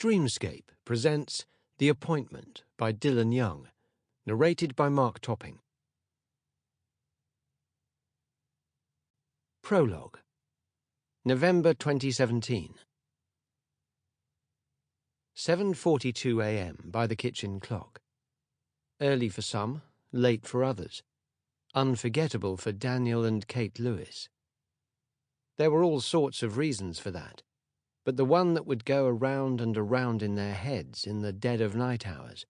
Dreamscape presents The Appointment by Dylan Young, narrated by Mark Topping. Prologue. November 2017. 7:42 a.m. by the kitchen clock. Early for some, late for others. Unforgettable for Daniel and Kate Lewis. There were all sorts of reasons for that, but the one that would go around and around in their heads in the dead of night hours,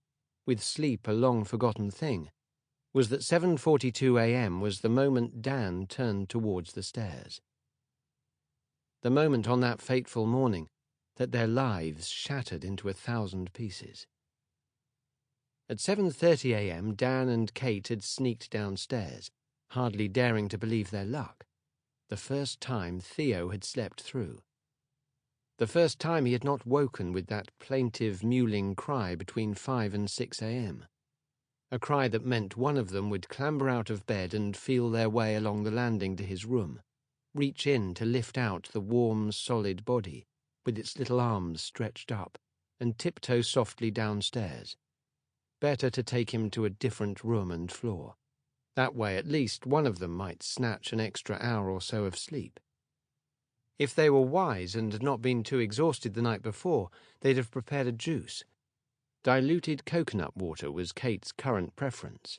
with sleep a long-forgotten thing, was that 7:42 a.m. was the moment Dan turned towards the stairs. The moment on that fateful morning that their lives shattered into 1,000 pieces. At 7:30 a.m. Dan and Kate had sneaked downstairs, hardly daring to believe their luck. The first time Theo had slept through. The first time he had not woken with that plaintive mewling cry between 5 and 6 a.m. A cry that meant one of them would clamber out of bed and feel their way along the landing to his room, reach in to lift out the warm, solid body, with its little arms stretched up, and tiptoe softly downstairs. Better to take him to a different room and floor. That way at least one of them might snatch an extra hour or so of sleep. If they were wise and had not been too exhausted the night before, they'd have prepared a juice. Diluted coconut water was Kate's current preference.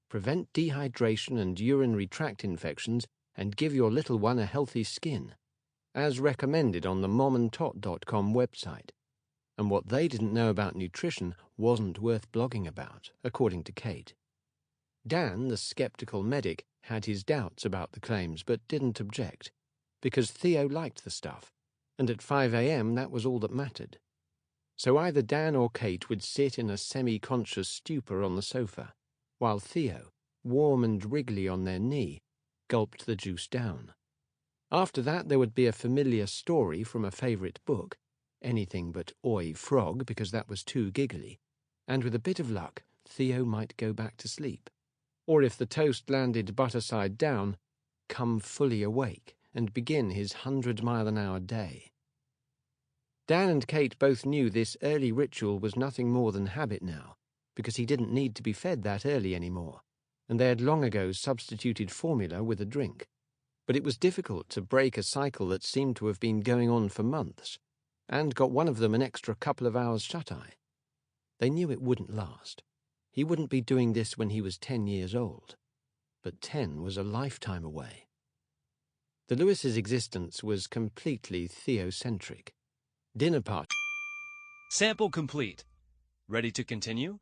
Prevent dehydration and urinary tract infections and give your little one a healthy skin, as recommended on the momandtot.com website. And what they didn't know about nutrition wasn't worth blogging about, according to Kate. Dan, the skeptical medic, had his doubts about the claims but didn't object, because Theo liked the stuff, and at 5 a.m. that was all that mattered. So either Dan or Kate would sit in a semi-conscious stupor on the sofa, while Theo, warm and wriggly on their knee, gulped the juice down. After that there would be a familiar story from a favourite book, anything but Oi Frog because that was too giggly, and with a bit of luck Theo might go back to sleep. Or if the toast landed butter side down, come fully awake and begin his 100-mile-an-hour day. Dan and Kate both knew this early ritual was nothing more than habit now, because he didn't need to be fed that early anymore, and they had long ago substituted formula with a drink. But it was difficult to break a cycle that seemed to have been going on for months, and got one of them an extra couple of hours shut-eye. They knew it wouldn't last. He wouldn't be doing this when he was 10 years old, but 10 was a lifetime away. The Lewis's existence was completely theocentric. Dinner party. Sample complete. Ready to continue?